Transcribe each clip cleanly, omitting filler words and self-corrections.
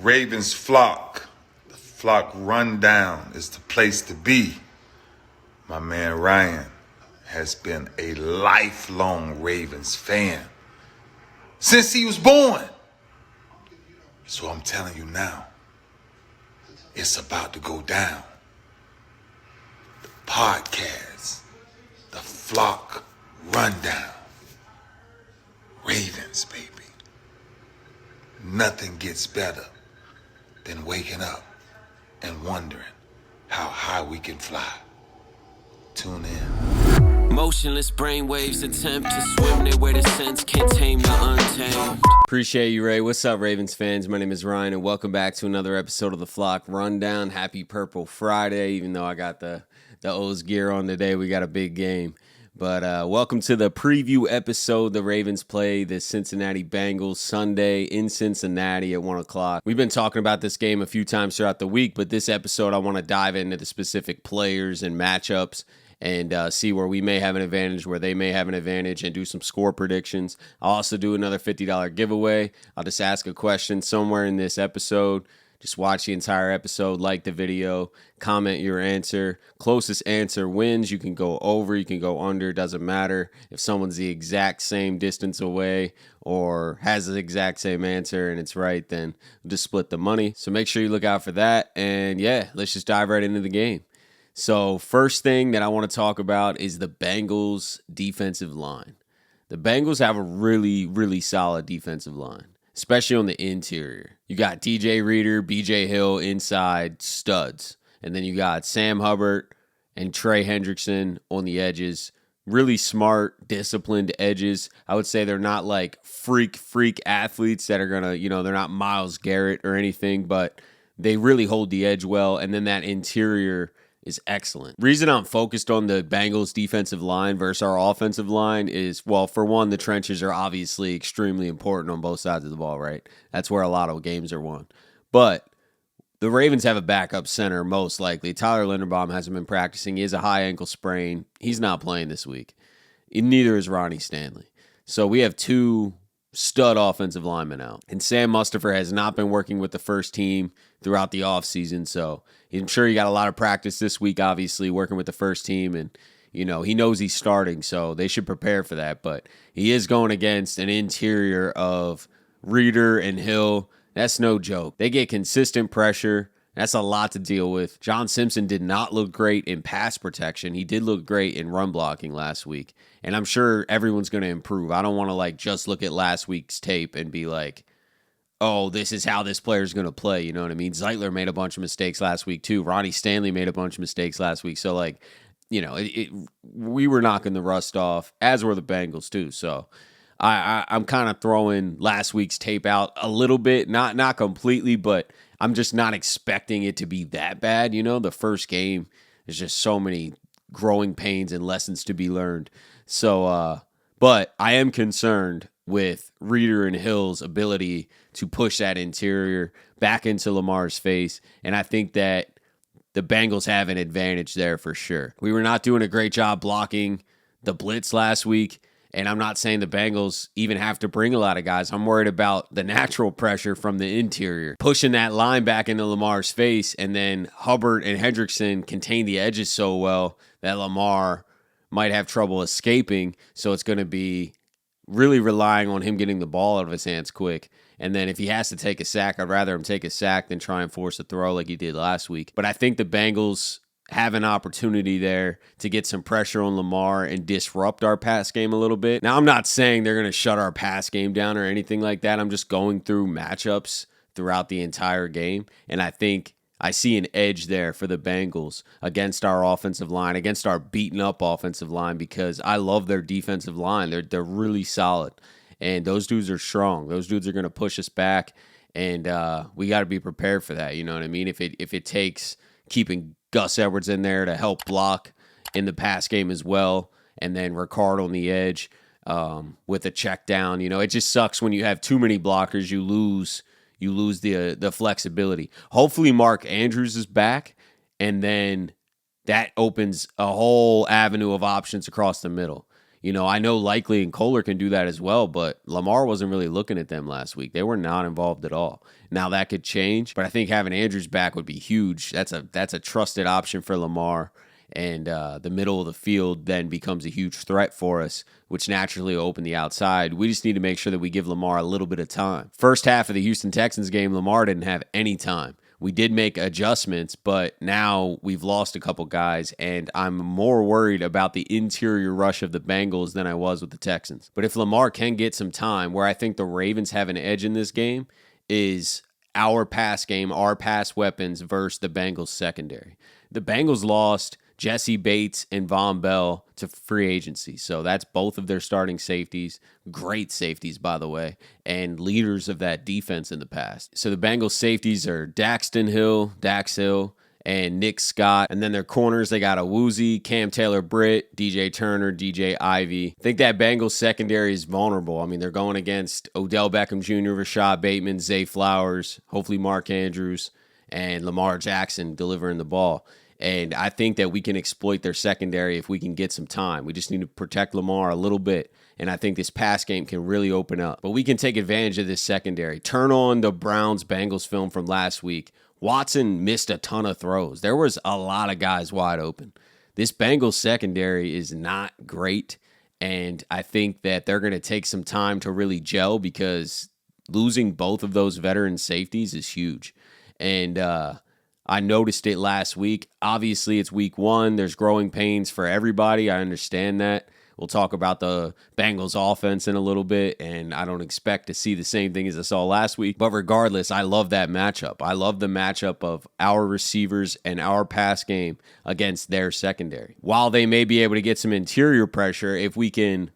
Ravens flock. The flock rundown is the place to be. My man Ryan has been a lifelong Ravens fan since he was born. So I'm telling you now, it's about to go down. The podcast, the flock rundown. Ravens, baby. Nothing gets better than waking up and wondering how high we can fly. Tune in. Motionless brainwaves attempt to swim their way to sense, can't tame the untamed. Appreciate you, Ray. What's up, Ravens fans? My name is Ryan, and welcome back to another episode of the Flock Rundown. Happy Purple Friday. Even though I got the O's gear on today, we got a big game. But welcome to the preview episode. The Ravens play the Cincinnati Bengals Sunday in Cincinnati at 1 o'clock. We've been talking about this game a few times throughout the week, but this episode I want to dive into the specific players and matchups and see where we may have an advantage, where they may have an advantage, and do some score predictions. I'll also do another $50 giveaway. I'll just ask a question somewhere in this episode. Just watch the entire episode, like the video, comment your answer. Closest answer wins. You can go over, you can go under, doesn't matter. If someone's the exact same distance away or has the exact same answer and it's right, then we'll just split the money. So make sure you look out for that. And yeah, let's just dive right into the game. So first thing that I want to talk about is the Bengals defensive line. The Bengals have a really, really solid defensive line, especially on the interior. You got DJ Reader, BJ Hill inside, studs. And then you got Sam Hubbard and Trey Hendrickson on the edges. Really smart, disciplined edges. I would say they're not like freak athletes that are going to, they're not Myles Garrett or anything, but they really hold the edge well. And then that interior is excellent. Reason I'm focused on the Bengals defensive line versus our offensive line is, well, for one, the trenches are obviously extremely important on both sides of the ball, right? That's where a lot of games are won. But the Ravens have a backup center, most likely. Tyler Linderbaum hasn't been practicing. He has a high ankle sprain. He's not playing this week. Neither is Ronnie Stanley. So we have two stud offensive linemen out. And Sam Mustipher has not been working with the first team throughout the offseason, so I'm sure he got a lot of practice this week, obviously, working with the first team, and, he knows he's starting, so they should prepare for that. But he is going against an interior of Reader and Hill. That's no joke. They get consistent pressure. That's a lot to deal with. John Simpson did not look great in pass protection. He did look great in run blocking last week, and I'm sure everyone's going to improve. I don't want to, just look at last week's tape and be like, oh, this is how this player's going to play. You know what I mean? Zeitler made a bunch of mistakes last week, too. Ronnie Stanley made a bunch of mistakes last week. So, we were knocking the rust off, as were the Bengals, too. So, I'm kind of throwing last week's tape out a little bit. Not completely, but I'm just not expecting it to be that bad. The first game, there's just so many growing pains and lessons to be learned. So, but I am concerned with Reader and Hill's ability to push that interior back into Lamar's face. And I think that the Bengals have an advantage there for sure. We were not doing a great job blocking the blitz last week. And I'm not saying the Bengals even have to bring a lot of guys. I'm worried about the natural pressure from the interior, pushing that line back into Lamar's face. And then Hubbard and Hendrickson contain the edges so well that Lamar might have trouble escaping. So it's going to be really relying on him getting the ball out of his hands quick. And then if he has to take a sack, I'd rather him take a sack than try and force a throw like he did last week. But I think the Bengals have an opportunity there to get some pressure on Lamar and disrupt our pass game a little bit. Now, I'm not saying they're going to shut our pass game down or anything like that. I'm just going through matchups throughout the entire game. And I think I see an edge there for the Bengals against our offensive line, against our beaten up offensive line, because I love their defensive line. They're really solid, and those dudes are strong. Those dudes are going to push us back, and we got to be prepared for that. You know what I mean? If it takes keeping Gus Edwards in there to help block in the pass game as well, and then Ricard on the edge with a check down. It just sucks when you have too many blockers. You lose the flexibility. Hopefully Mark Andrews is back, and then that opens a whole avenue of options across the middle. I know Likely and Kohler can do that as well, but Lamar wasn't really looking at them last week. They were not involved at all. Now that could change, but I think having Andrews back would be huge. That's a trusted option for Lamar, and the middle of the field then becomes a huge threat for us, which naturally will open the outside. We just need to make sure that we give Lamar a little bit of time. First half of the Houston Texans game, Lamar didn't have any time. We did make adjustments, but now we've lost a couple guys, and I'm more worried about the interior rush of the Bengals than I was with the Texans. But if Lamar can get some time, where I think the Ravens have an edge in this game is our pass game, our pass weapons versus the Bengals secondary. The Bengals lost Jesse Bates and Von Bell to free agency. So that's both of their starting safeties, great safeties, by the way, and leaders of that defense in the past. So the Bengals safeties are Dax Hill, and Nick Scott. And then their corners, they got Awuzie, Cam Taylor-Britt, DJ Turner, DJ Ivy. I think that Bengals secondary is vulnerable. I mean, they're going against Odell Beckham Jr., Rashad Bateman, Zay Flowers, hopefully Mark Andrews, and Lamar Jackson delivering the ball. And I think that we can exploit their secondary if we can get some time. We just need to protect Lamar a little bit. And I think this pass game can really open up. But we can take advantage of this secondary. Turn on the Browns-Bengals film from last week. Watson missed a ton of throws. There was a lot of guys wide open. This Bengals secondary is not great. And I think that they're going to take some time to really gel because losing both of those veteran safeties is huge. And I noticed it last week. Obviously, it's week one. There's growing pains for everybody. I understand that. We'll talk about the Bengals offense in a little bit, and I don't expect to see the same thing as I saw last week. But regardless, I love that matchup. I love the matchup of our receivers and our pass game against their secondary. While they may be able to get some interior pressure, if we can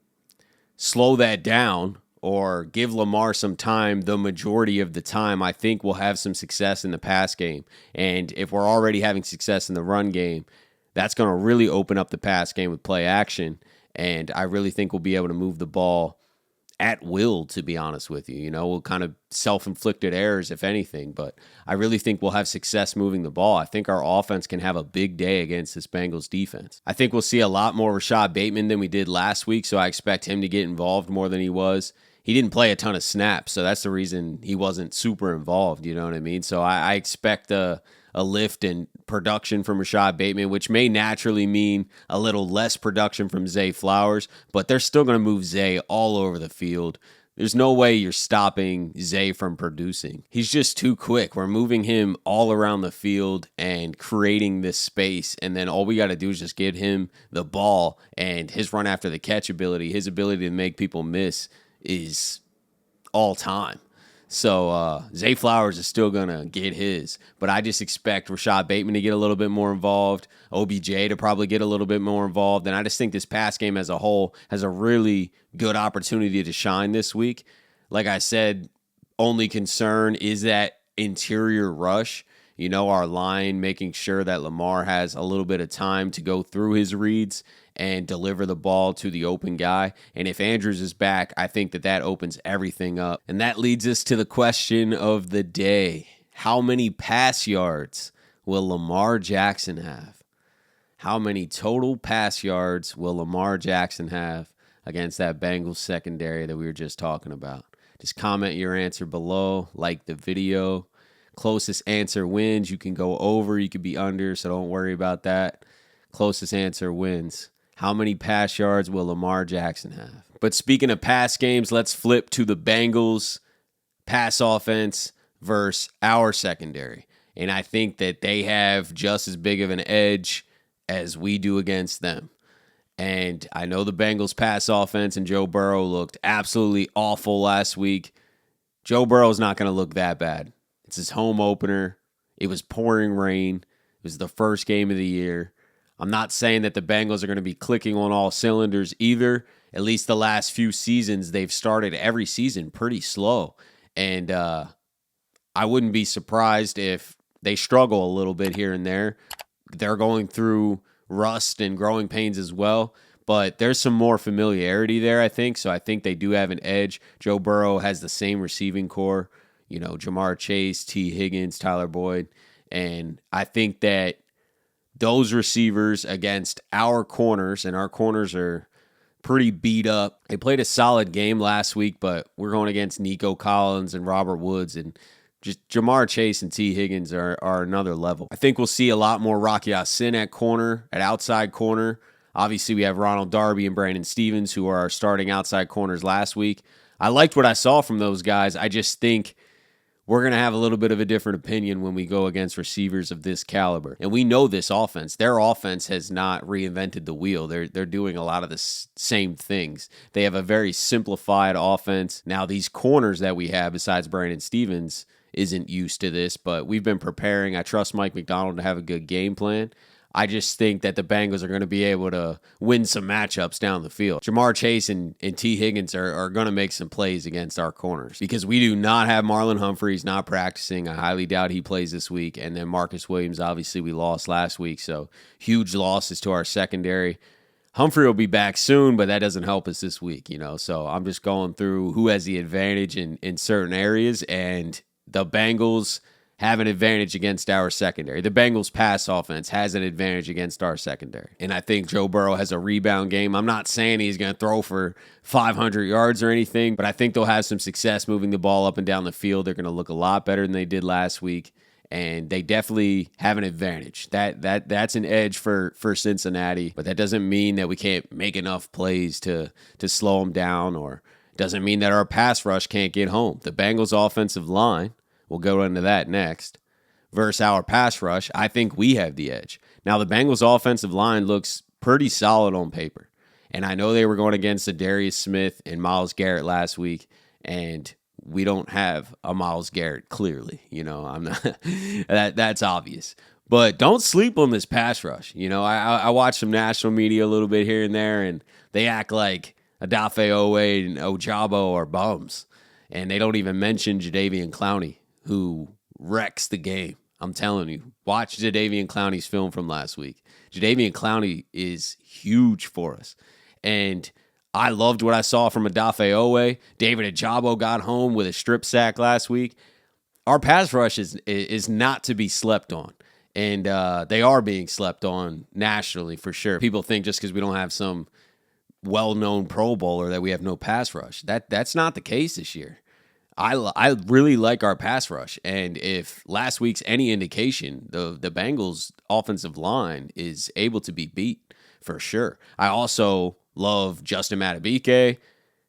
slow that down or give Lamar some time, the majority of the time, I think we'll have some success in the pass game. And if we're already having success in the run game, that's going to really open up the pass game with play action. And I really think we'll be able to move the ball at will, to be honest with you. We'll kind of self-inflicted errors, if anything. But I really think we'll have success moving the ball. I think our offense can have a big day against this Bengals defense. I think we'll see a lot more Rashad Bateman than we did last week, so I expect him to get involved more than he was. He didn't play a ton of snaps, so that's the reason he wasn't super involved, you know what I mean? So I expect a lift in production from Rashad Bateman, which may naturally mean a little less production from Zay Flowers, but they're still going to move Zay all over the field. There's no way you're stopping Zay from producing. He's just too quick. We're moving him all around the field and creating this space, and then all we got to do is just give him the ball, and his run after the catch ability, his ability to make people miss is all time. So Zay Flowers is still going to get his, but I just expect Rashad Bateman to get a little bit more involved, OBJ to probably get a little bit more involved, and I just think this pass game as a whole has a really good opportunity to shine this week. Like I said, only concern is that interior rush. Our line making sure that Lamar has a little bit of time to go through his reads and deliver the ball to the open guy. And if Andrews is back, I think that opens everything up. And that leads us to the question of the day. How many pass yards will Lamar Jackson have? How many total pass yards will Lamar Jackson have against that Bengals secondary that we were just talking about? Just comment your answer below, like the video. Closest answer wins. You can go over, you could be under, so don't worry about that. Closest answer wins. How many pass yards will Lamar Jackson have? But speaking of pass games, let's flip to the Bengals pass offense versus our secondary. And I think that they have just as big of an edge as we do against them. And I know the Bengals pass offense and Joe Burrow looked absolutely awful last week. Joe Burrow's not going to look that bad. It's his home opener. It was pouring rain. It was the first game of the year. I'm not saying that the Bengals are going to be clicking on all cylinders either. At least the last few seasons, they've started every season pretty slow. And I wouldn't be surprised if they struggle a little bit here and there. They're going through rust and growing pains as well. But there's some more familiarity there, I think. So I think they do have an edge. Joe Burrow has the same receiving core. Jamar Chase, T. Higgins, Tyler Boyd. And I think that those receivers against our corners, and our corners are pretty beat up. They played a solid game last week, but we're going against Nico Collins and Robert Woods, and just Jamar Chase and T. Higgins are another level. I think we'll see a lot more Rocky Ya-Sin at corner, at outside corner. Obviously, we have Ronald Darby and Brandon Stevens, who are our starting outside corners last week. I liked what I saw from those guys. I just think we're going to have a little bit of a different opinion when we go against receivers of this caliber. And we know this offense. Their offense has not reinvented the wheel. They're doing a lot of the same things. They have a very simplified offense. Now, these corners that we have, besides Brandon Stevens, isn't used to this, but we've been preparing. I trust Mike McDonald to have a good game plan. I just think that the Bengals are going to be able to win some matchups down the field. Jamar Chase and T. Higgins are going to make some plays against our corners because we do not have Marlon Humphreys not practicing. I highly doubt he plays this week. And then Marcus Williams, obviously, we lost last week, so huge losses to our secondary. Humphrey will be back soon, but that doesn't help us this week, So I'm just going through who has the advantage in certain areas, and the Bengals have an advantage against our secondary. The Bengals' pass offense has an advantage against our secondary. And I think Joe Burrow has a rebound game. I'm not saying he's going to throw for 500 yards or anything, but I think they'll have some success moving the ball up and down the field. They're going to look a lot better than they did last week, and they definitely have an advantage. That's an edge for Cincinnati, but that doesn't mean that we can't make enough plays to slow them down, or doesn't mean that our pass rush can't get home. The Bengals' offensive line, we'll go into that next, versus our pass rush, I think we have the edge. Now, the Bengals' offensive line looks pretty solid on paper. And I know they were going against Darius Smith and Myles Garrett last week, and we don't have a Myles Garrett, clearly. I'm not that's obvious. But don't sleep on this pass rush. I watch some national media a little bit here and there, and they act like Odafe Owe and Ojabo are bums. And they don't even mention Jadeveon Clowney, who wrecks the game. I'm telling you, watch Jadeveon Clowney's film from last week. Jadeveon Clowney is huge for us. And I loved what I saw from Odafe Owe. David Ojabo got home with a strip sack last week. Our pass rush is not to be slept on. And they are being slept on nationally for sure. People think just because we don't have some well-known Pro Bowler that we have no pass rush. That's not the case this year. I really like our pass rush, and if last week's any indication, the Bengals' offensive line is able to be beat for sure. I also love Justin Madubuike,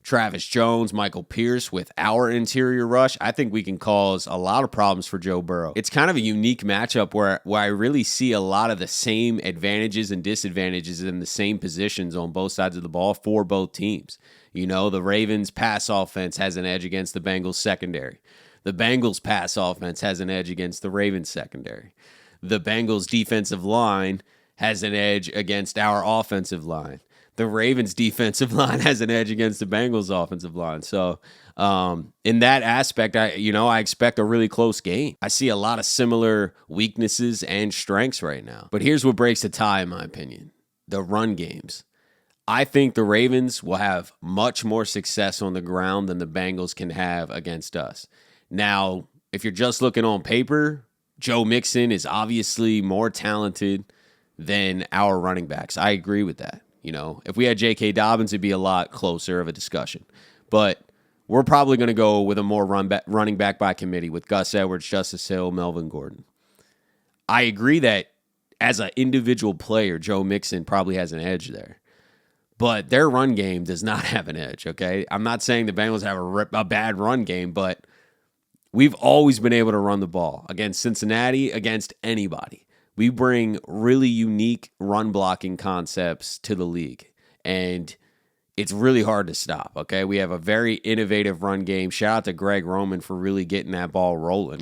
Travis Jones, Michael Pierce with our interior rush. I think we can cause a lot of problems for Joe Burrow. It's kind of a unique matchup where I really see a lot of the same advantages and disadvantages in the same positions on both sides of the ball for both teams. The Ravens' pass offense has an edge against the Bengals' secondary. The Bengals' pass offense has an edge against the Ravens' secondary. The Bengals' defensive line has an edge against our offensive line. The Ravens' defensive line has an edge against the Bengals' offensive line. So, in that aspect, I expect a really close game. I see a lot of similar weaknesses and strengths right now. But here's what breaks the tie, in my opinion: the run games. I think the Ravens will have much more success on the ground than the Bengals can have against us. Now, if you're just looking on paper, Joe Mixon is obviously more talented than our running backs. I agree with that. If we had J.K. Dobbins, it'd be a lot closer of a discussion. But we're probably going to go with a more running back by committee with Gus Edwards, Justice Hill, Melvin Gordon. I agree that as an individual player, Joe Mixon probably has an edge there. But their run game does not have an edge, okay? I'm not saying the Bengals have a bad run game, but we've always been able to run the ball against Cincinnati, against anybody. We bring really unique run blocking concepts to the league, and it's really hard to stop, okay? We have a very innovative run game. Shout out to Greg Roman for really getting that ball rolling.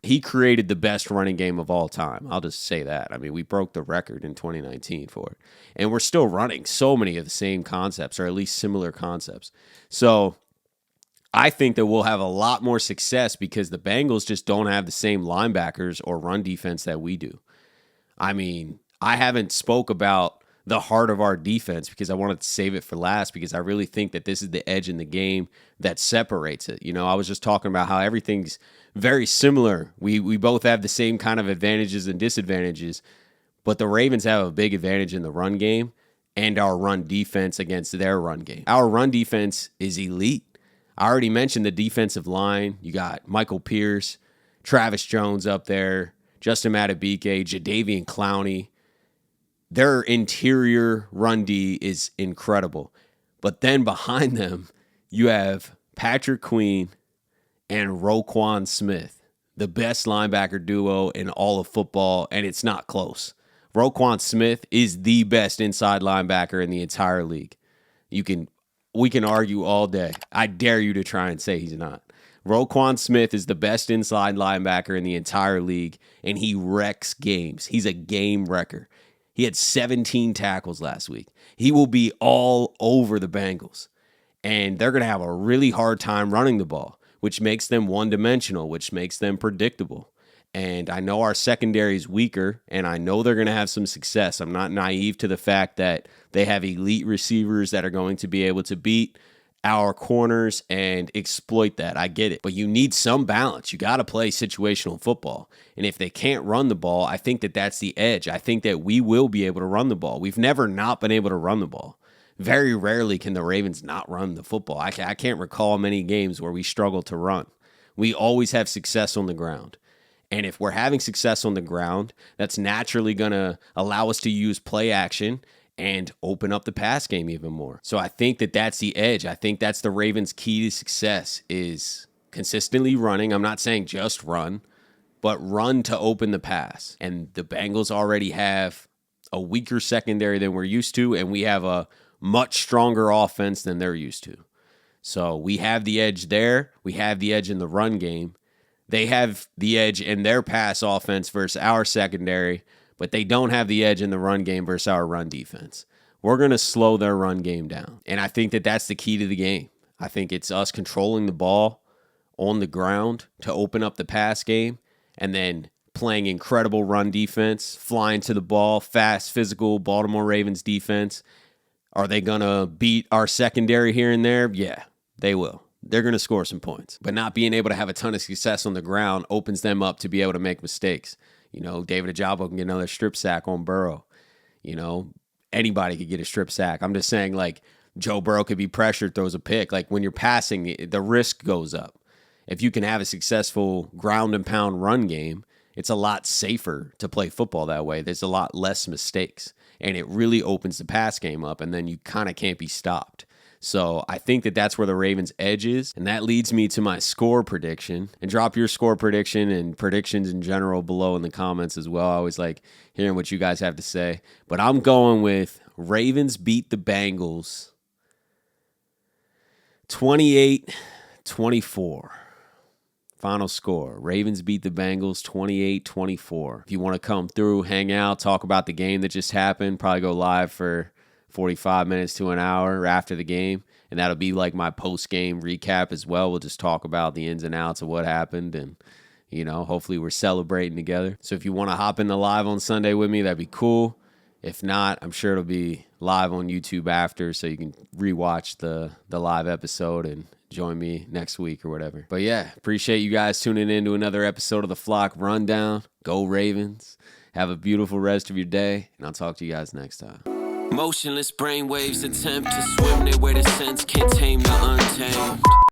He created the best running game of all time. I'll just say that. I mean, we broke the record in 2019 for it. And we're still running so many of the same concepts, or at least similar concepts. So I think that we'll have a lot more success because the Bengals just don't have the same linebackers or run defense that we do. I mean, I haven't spoke about the heart of our defense because I wanted to save it for last, because I really think that this is the edge in the game that separates it. I was just talking about how everything's very similar. We both have the same kind of advantages and disadvantages, but the Ravens have a big advantage in the run game, and our run defense against their run game. Our run defense is elite. I already mentioned the defensive line. You got Michael Pierce, Travis Jones up there, Justin Madubuike, Jadeveon Clowney. Their interior run D is incredible. But then behind them, you have Patrick Queen and Roquan Smith, the best linebacker duo in all of football, and it's not close. Roquan Smith is the best inside linebacker in the entire league. We can argue all day. I dare you to try and say he's not. Roquan Smith is the best inside linebacker in the entire league, and he wrecks games. He's a game wrecker. He had 17 tackles last week. He will be all over the Bengals, and they're going to have a really hard time running the ball, which makes them one-dimensional, which makes them predictable. And I know our secondary is weaker, and I know they're going to have some success. I'm not naive to the fact that they have elite receivers that are going to be able to beat our corners and exploit that. I get it. But you need some balance. You got to play situational football. And if they can't run the ball, I think that that's the edge. I think that we will be able to run the ball. We've never not been able to run the ball. Very rarely can the Ravens not run the football. I can't recall many games where we struggle to run. We always have success on the ground. And if we're having success on the ground, that's naturally going to allow us to use play action and open up the pass game even more. So I think that that's the edge. I think that's the Ravens' key to success is consistently running. I'm not saying just run, but run to open the pass. And the Bengals already have a weaker secondary than we're used to, and we have a much stronger offense than they're used to. So we have the edge there. We have the edge in the run game. They have the edge in their pass offense versus our secondary, but they don't have the edge in the run game versus our run defense. We're going to slow their run game down, and I think that that's the key to the game. I think it's us controlling the ball on the ground to open up the pass game, and then playing incredible run defense, flying to the ball, fast, physical Baltimore Ravens defense. Are they going to beat our secondary here and there? Yeah, they will. They're going to score some points. But not being able to have a ton of success on the ground opens them up to be able to make mistakes. You know, David Ojabo can get another strip sack on Burrow. You know, anybody could get a strip sack. I'm just saying, like, Joe Burrow could be pressured, throws a pick. Like, when you're passing, the risk goes up. If you can have a successful ground and pound run game, it's a lot safer to play football that way. There's a lot less mistakes, and it really opens the pass game up, and then you kind of can't be stopped. So I think that that's where the Ravens' edge is, and that leads me to my score prediction. And drop your score prediction and predictions in general below in the comments as well. I always like hearing what you guys have to say. But I'm going with Ravens beat the Bengals 28-24. Final score, Ravens beat the Bengals 28-24. If you want to come through, hang out, talk about the game that just happened, probably go live for 45 minutes to an hour after the game, and that'll be like my post-game recap as well. We'll just talk about the ins and outs of what happened, and, you know, hopefully we're celebrating together. So if you want to hop in the live on Sunday with me, that'd be cool. If not, I'm sure it'll be live on YouTube after, so you can rewatch the live episode and join me next week or whatever. But yeah, appreciate you guys tuning in to another episode of the Flock Rundown. Go Ravens. Have a beautiful rest of your day, and I'll talk to you guys next time. Motionless brainwaves attempt to swim their way to sense, can't tame the untamed.